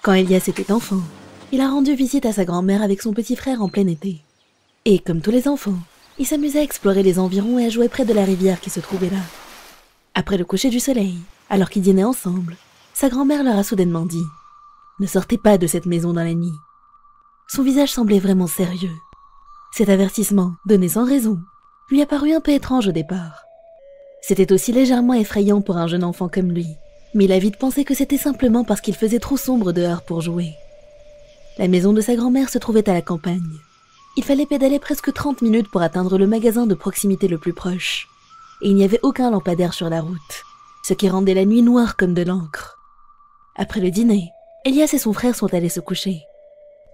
Quand Elias était enfant, il a rendu visite à sa grand-mère avec son petit frère en plein été. Et comme tous les enfants, il s'amusait à explorer les environs et à jouer près de la rivière qui se trouvait là. Après le coucher du soleil, alors qu'ils dînaient ensemble, sa grand-mère leur a soudainement dit « Ne sortez pas de cette maison dans la nuit ». Son visage semblait vraiment sérieux. Cet avertissement, donné sans raison, lui a paru un peu étrange au départ. C'était aussi légèrement effrayant pour un jeune enfant comme lui, mais il a vite pensé que c'était simplement parce qu'il faisait trop sombre dehors pour jouer. La maison de sa grand-mère se trouvait à la campagne. Il fallait pédaler presque 30 minutes pour atteindre le magasin de proximité le plus proche. Et il n'y avait aucun lampadaire sur la route, ce qui rendait la nuit noire comme de l'encre. Après le dîner, Elias et son frère sont allés se coucher.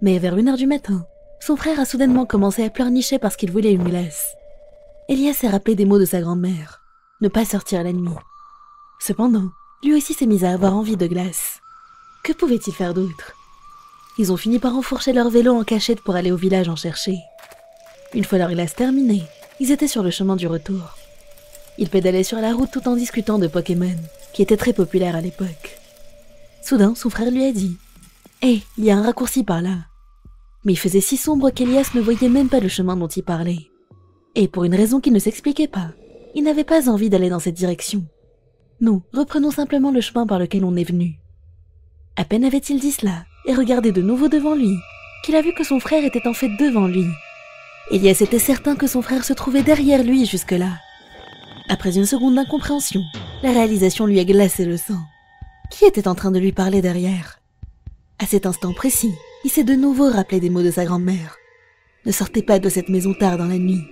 Mais vers 1h du matin, son frère a soudainement commencé à pleurnicher parce qu'il voulait une glace. Elias s'est rappelé des mots de sa grand-mère, ne pas sortir la nuit. Cependant, lui aussi s'est mis à avoir envie de glace. Que pouvait-il faire d'autre? Ils ont fini par enfourcher leur vélo en cachette pour aller au village en chercher. Une fois leur glace terminée, ils étaient sur le chemin du retour. Ils pédalaient sur la route tout en discutant de Pokémon, qui était très populaire à l'époque. Soudain, son frère lui a dit « Hé, il y a un raccourci par là !» Mais il faisait si sombre qu'Elias ne voyait même pas le chemin dont il parlait. Et pour une raison qui ne s'expliquait pas, il n'avait pas envie d'aller dans cette direction. Nous, reprenons simplement le chemin par lequel on est venu. À peine avait-il dit cela, et regardé de nouveau devant lui, qu'il a vu que son frère était en fait devant lui. Elias était certain que son frère se trouvait derrière lui jusque-là. Après une seconde d'incompréhension, la réalisation lui a glacé le sang. Qui était en train de lui parler derrière? À cet instant précis, il s'est de nouveau rappelé des mots de sa grand-mère. Ne sortez pas de cette maison tard dans la nuit.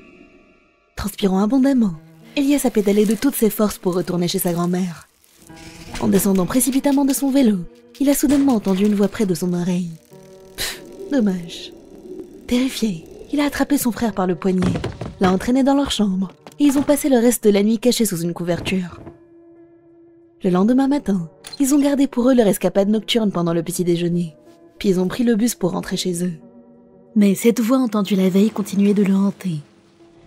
Transpirant abondamment, Elias a pédalé de toutes ses forces pour retourner chez sa grand-mère. En descendant précipitamment de son vélo, il a soudainement entendu une voix près de son oreille. Pfff, dommage. Terrifié, il a attrapé son frère par le poignet, l'a entraîné dans leur chambre, et ils ont passé le reste de la nuit cachés sous une couverture. Le lendemain matin, ils ont gardé pour eux leur escapade nocturne pendant le petit déjeuner, puis ils ont pris le bus pour rentrer chez eux. Mais cette voix entendue la veille continuait de le hanter.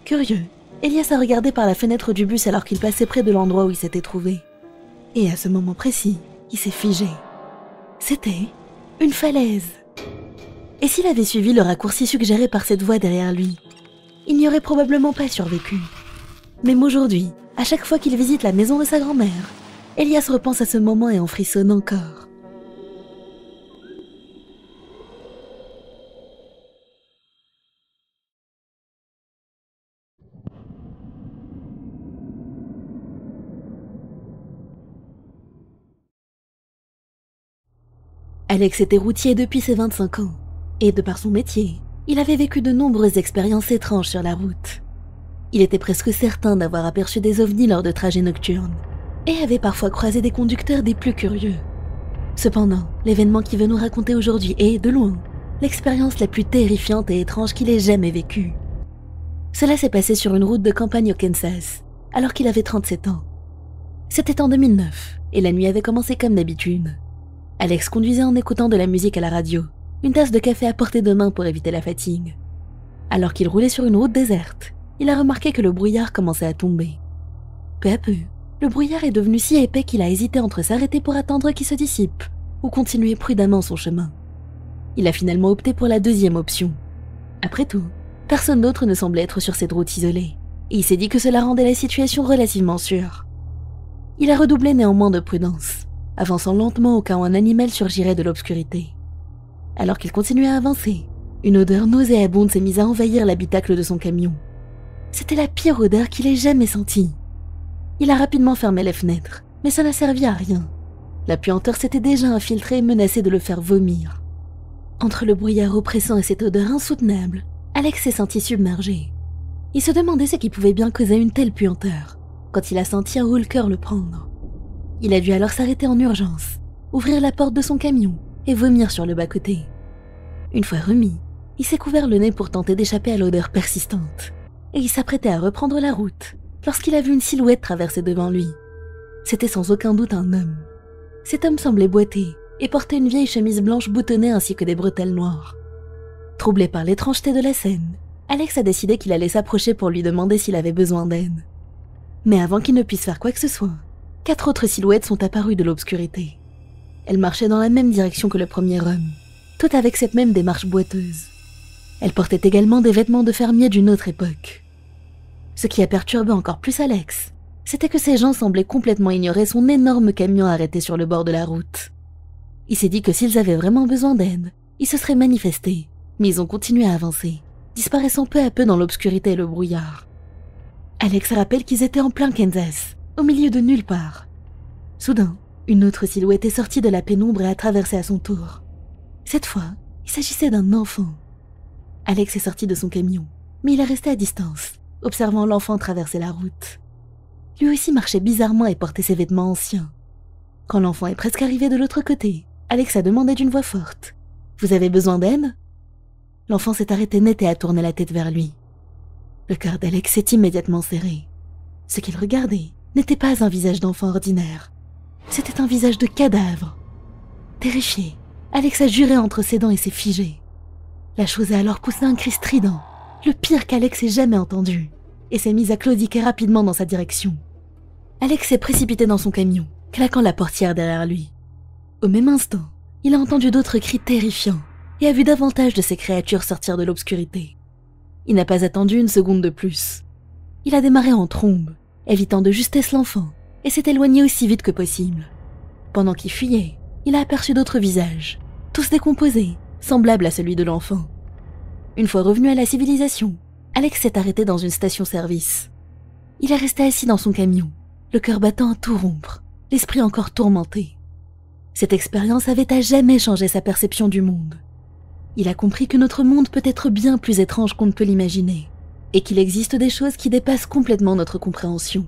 Curieux, Elias a regardé par la fenêtre du bus alors qu'il passait près de l'endroit où il s'était trouvé. Et à ce moment précis, il s'est figé. C'était une falaise. Et s'il avait suivi le raccourci suggéré par cette voix derrière lui, il n'y aurait probablement pas survécu. Même aujourd'hui, à chaque fois qu'il visite la maison de sa grand-mère, Elias repense à ce moment et en frissonne encore. Alex était routier depuis ses 25 ans, et de par son métier, il avait vécu de nombreuses expériences étranges sur la route. Il était presque certain d'avoir aperçu des ovnis lors de trajets nocturnes, et avait parfois croisé des conducteurs des plus curieux. Cependant, l'événement qu'il veut nous raconter aujourd'hui est, de loin, l'expérience la plus terrifiante et étrange qu'il ait jamais vécue. Cela s'est passé sur une route de campagne au Kansas, alors qu'il avait 37 ans. C'était en 2009, et la nuit avait commencé comme d'habitude. Alex conduisait en écoutant de la musique à la radio, une tasse de café à portée de main pour éviter la fatigue. Alors qu'il roulait sur une route déserte, il a remarqué que le brouillard commençait à tomber. Peu à peu, le brouillard est devenu si épais qu'il a hésité entre s'arrêter pour attendre qu'il se dissipe ou continuer prudemment son chemin. Il a finalement opté pour la deuxième option. Après tout, personne d'autre ne semblait être sur cette route isolée, et il s'est dit que cela rendait la situation relativement sûre. Il a redoublé néanmoins de prudence, avançant lentement au cas où un animal surgirait de l'obscurité. Alors qu'il continuait à avancer, une odeur nauséabonde s'est mise à envahir l'habitacle de son camion. C'était la pire odeur qu'il ait jamais sentie. Il a rapidement fermé les fenêtres, mais ça n'a servi à rien. La puanteur s'était déjà infiltrée et menaçait de le faire vomir. Entre le brouillard oppressant et cette odeur insoutenable, Alex s'est senti submergé. Il se demandait ce qui pouvait bien causer une telle puanteur, quand il a senti un haut-le-cœur le prendre. Il a dû alors s'arrêter en urgence, ouvrir la porte de son camion et vomir sur le bas-côté. Une fois remis, il s'est couvert le nez pour tenter d'échapper à l'odeur persistante, et il s'apprêtait à reprendre la route lorsqu'il a vu une silhouette traverser devant lui. C'était sans aucun doute un homme. Cet homme semblait boiter et portait une vieille chemise blanche boutonnée ainsi que des bretelles noires. Troublé par l'étrangeté de la scène, Alex a décidé qu'il allait s'approcher pour lui demander s'il avait besoin d'aide. Mais avant qu'il ne puisse faire quoi que ce soit, 4 autres silhouettes sont apparues de l'obscurité. Elle marchait dans la même direction que le premier homme, tout avec cette même démarche boiteuse. Elle portait également des vêtements de fermier d'une autre époque. Ce qui a perturbé encore plus Alex, c'était que ces gens semblaient complètement ignorer son énorme camion arrêté sur le bord de la route. Il s'est dit que s'ils avaient vraiment besoin d'aide, ils se seraient manifestés, mais ils ont continué à avancer, disparaissant peu à peu dans l'obscurité et le brouillard. Alex rappelle qu'ils étaient en plein Kansas, au milieu de nulle part. Soudain, une autre silhouette est sortie de la pénombre et a traversé à son tour. Cette fois, il s'agissait d'un enfant. Alex est sorti de son camion, mais il est resté à distance, observant l'enfant traverser la route. Lui aussi marchait bizarrement et portait ses vêtements anciens. Quand l'enfant est presque arrivé de l'autre côté, Alex a demandé d'une voix forte « Vous avez besoin d'aide ?» L'enfant s'est arrêté net et a tourné la tête vers lui. Le cœur d'Alex s'est immédiatement serré. Ce qu'il regardait n'était pas un visage d'enfant ordinaire. C'était un visage de cadavre. Terrifié, Alex a juré entre ses dents et s'est figé. La chose a alors poussé un cri strident, le pire qu'Alex ait jamais entendu, et s'est mise à claudiquer rapidement dans sa direction. Alex s'est précipité dans son camion, claquant la portière derrière lui. Au même instant, il a entendu d'autres cris terrifiants et a vu davantage de ces créatures sortir de l'obscurité. Il n'a pas attendu une seconde de plus. Il a démarré en trombe, évitant de justesse l'enfant, et s'est éloigné aussi vite que possible. Pendant qu'il fuyait, il a aperçu d'autres visages, tous décomposés, semblables à celui de l'enfant. Une fois revenu à la civilisation, Alex s'est arrêté dans une station-service. Il est resté assis dans son camion, le cœur battant à tout rompre, l'esprit encore tourmenté. Cette expérience avait à jamais changé sa perception du monde. Il a compris que notre monde peut être bien plus étrange qu'on ne peut l'imaginer, et qu'il existe des choses qui dépassent complètement notre compréhension.